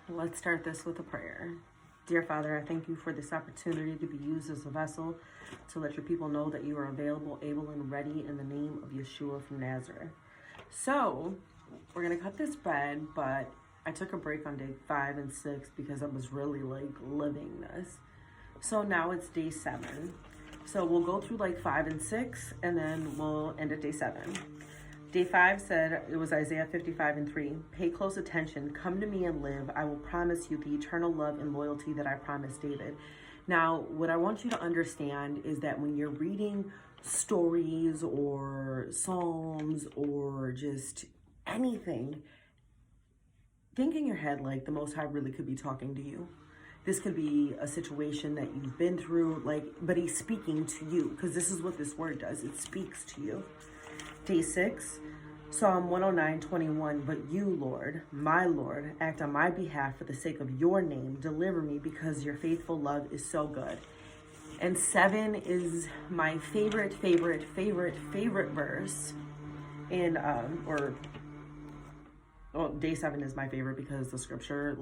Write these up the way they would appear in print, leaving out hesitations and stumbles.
Let's start this with a prayer. Dear Father, I thank you for this opportunity to be used as a vessel to let your people know that you are available, able, and ready in the name of Yeshua from Nazareth. So, we're going to cut this bread, but I took a break on day 5 and 6 because I was really living this. So now it's day 7. So we'll go through 5 and 6 and then we'll end at day 7. Day 5 said, it was Isaiah 55 and 3. Pay close attention. Come to me and live. I will promise you the eternal love and loyalty that I promised David. Now, what I want you to understand is that when you're reading stories or psalms or just anything, think in your head like the Most High really could be talking to you. This could be a situation that you've been through, but he's speaking to you because this is what this word does. It speaks to you. Day 6, Psalm 109:21. But you, Lord, my Lord, act on my behalf for the sake of your name. Deliver me because your faithful love is so good. And 7 is my favorite verse. And, day 7 is my favorite because the scripture,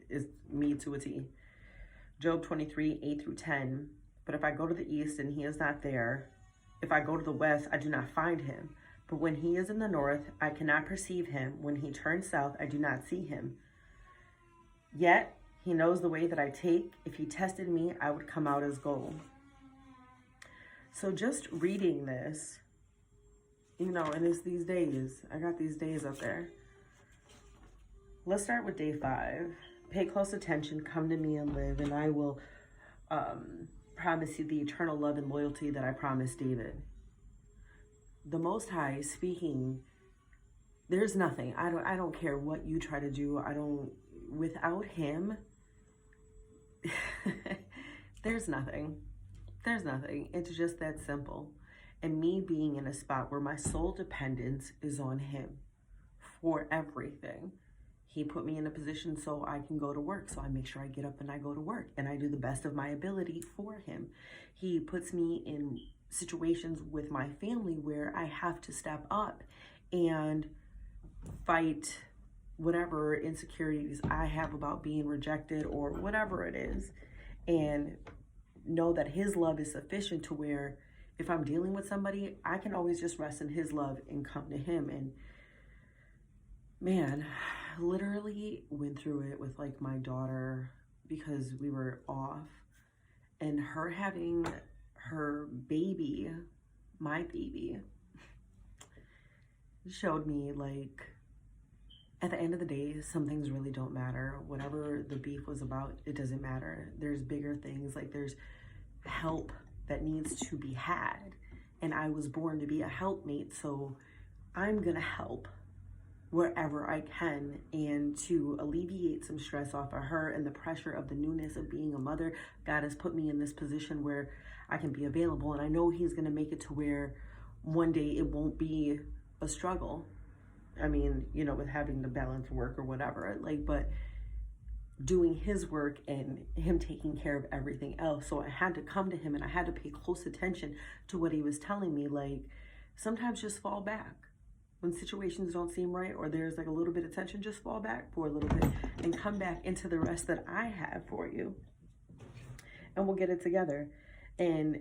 is me to a T. Job 23:8-10. But if I go to the east and he is not there, if I go to the west, I do not find him. But when he is in the north, I cannot perceive him. When he turns south, I do not see him. Yet he knows the way that I take. If he tested me, I would come out as gold. So just reading this, and it's these days. I got these days up there. Let's start with day 5. Pay close attention, come to me and live, and I will promise you the eternal love and loyalty that I promised David. The Most High is speaking. There's nothing. I don't care what you try to do. Without him, there's nothing. There's nothing. It's just that simple. And me being in a spot where my sole dependence is on him for everything. He put me in a position so I can go to work. So I make sure I get up and I go to work and I do the best of my ability for him. He puts me in situations with my family where I have to step up and fight whatever insecurities I have about being rejected or whatever it is. And know that his love is sufficient to where if I'm dealing with somebody, I can always just rest in his love and come to him. And man, literally went through it with my daughter because we were off, and her having her baby, my baby, showed me at the end of the day, some things really don't matter. Whatever the beef was about, it doesn't matter. There's bigger things, there's help that needs to be had, and I was born to be a helpmate, so I'm gonna help wherever I can, and to alleviate some stress off of her and the pressure of the newness of being a mother. God has put me in this position where I can be available, and I know he's going to make it to where one day it won't be a struggle. I mean, with having to balance work or whatever, but doing his work and him taking care of everything else. So I had to come to him and I had to pay close attention to what he was telling me. Sometimes just fall back. When situations don't seem right or there's a little bit of tension, just fall back for a little bit and come back into the rest that I have for you. And we'll get it together. And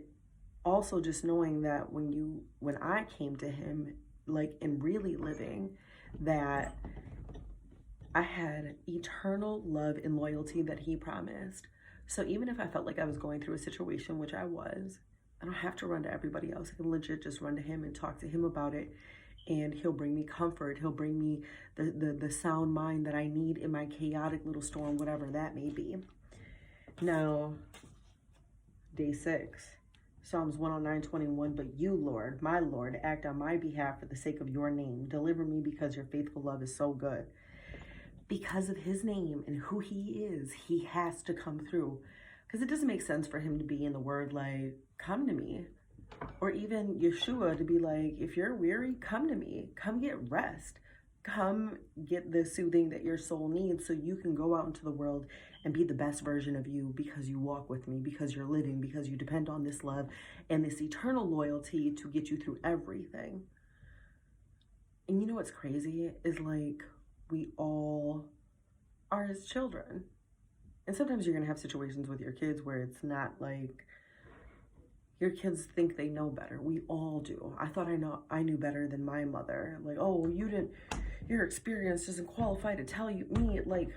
also just knowing that when I came to him, and really living, that I had eternal love and loyalty that he promised. So even if I felt like I was going through a situation, which I was, I don't have to run to everybody else. I can legit just run to him and talk to him about it. And he'll bring me comfort. He'll bring me the sound mind that I need in my chaotic little storm, whatever that may be. Now, day 6, Psalms 109:21. But you, Lord, my Lord, act on my behalf for the sake of your name. Deliver me because your faithful love is so good. Because of his name and who he is, he has to come through. Because it doesn't make sense for him to be in the word come to me. Or even Yeshua to be if you're weary, come to me. Come get rest. Come get the soothing that your soul needs so you can go out into the world and be the best version of you because you walk with me, because you're living, because you depend on this love and this eternal loyalty to get you through everything. And you know what's crazy is we all are his children. And sometimes you're going to have situations with your kids where it's not like your kids think they know better. We all do. I thought I knew better than my mother. Like, oh, your experience doesn't qualify to tell me. Like,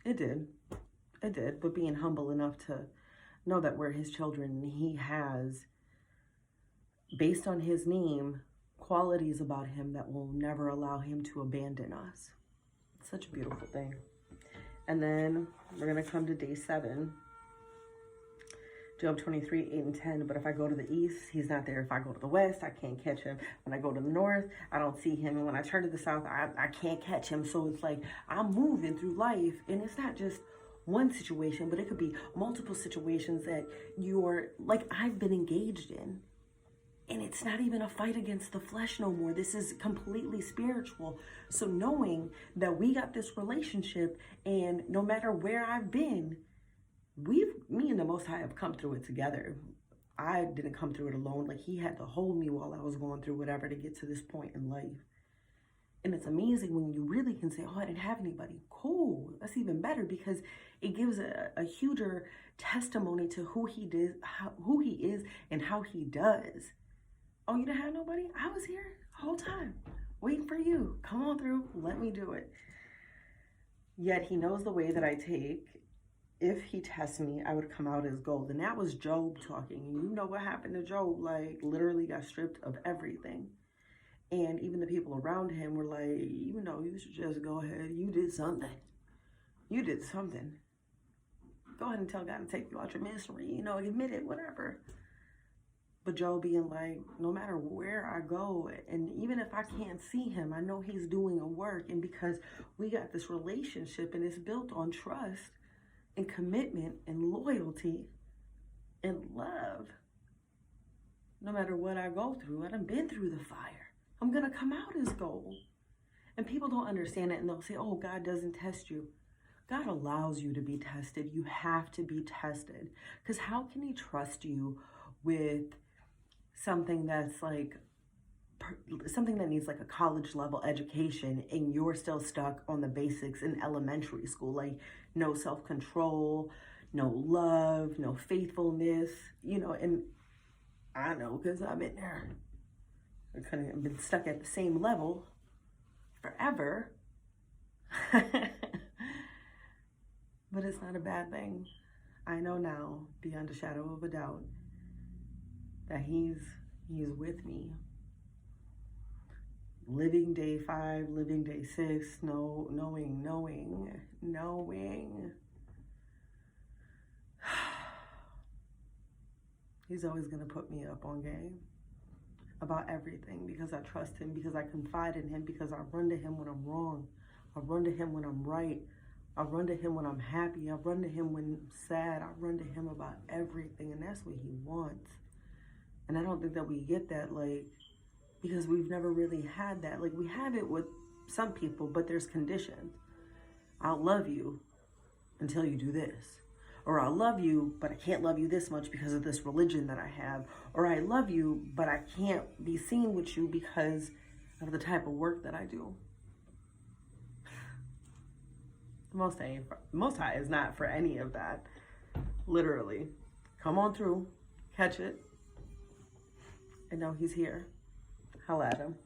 it did. It did. But being humble enough to know that we're his children and he has, based on his name, qualities about him that will never allow him to abandon us. It's such a beautiful thing. And then we're going to come to day 7. Job 23, 8 and 10. But if I go to the east, he's not there. If I go to the west, I can't catch him. When I go to the north, I don't see him. And when I turn to the south, I can't catch him. So it's like I'm moving through life. And it's not just one situation, but it could be multiple situations that you're, like I've been engaged in. And it's not even a fight against the flesh no more. This is completely spiritual. So knowing that we got this relationship, and no matter where I've been, me and the Most High have come through it together. I didn't come through it alone. Like, he had to hold me while I was going through whatever to get to this point in life. And it's amazing when you really can say, oh, I didn't have anybody. Cool. That's even better, because it gives a huger testimony to who he is and how he does. Oh, you didn't have nobody? I was here the whole time, waiting for you. Come on through. Let me do it. Yet he knows the way that I take. If he tests me, I would come out as gold. And that was Job talking. And you know what happened to Job? Like, literally got stripped of everything. And even the people around him were like, you know, you should just go ahead. You did something. You did something. Go ahead and tell God to take you out your misery. You know, admit it, whatever. But Job being like, no matter where I go, and even if I can't see him, I know he's doing a work. And because we got this relationship and it's built on trust and commitment and loyalty and love, no matter what I go through, I done been through the fire. I'm going to come out as gold. And people don't understand it, and they'll say, oh, God doesn't test you. God allows you to be tested. You have to be tested. Because how can he trust you with something that's like, something that needs like a college level education, and you're still stuck on the basics in elementary school, like no self-control, no love, no faithfulness, you know? And I know, because I've been there. I couldn't have been stuck at the same level forever. But it's not a bad thing. I know now, beyond a shadow of a doubt, that he's with me. Living day 5, living day 6, knowing. He's always going to put me up on game about everything, because I trust him, because I confide in him, because I run to him when I'm wrong. I run to him when I'm right. I run to him when I'm happy. I run to him when I'm sad. I run to him about everything, and that's what he wants. And I don't think that we get that, like, because we've never really had that. Like, we have it with some people, but there's conditions. I'll love you until you do this. Or I'll love you, but I can't love you this much because of this religion that I have. Or I love you, but I can't be seen with you because of the type of work that I do. Most High is not for any of that. Literally. Come on through. Catch it. And know he's here. Holla at him.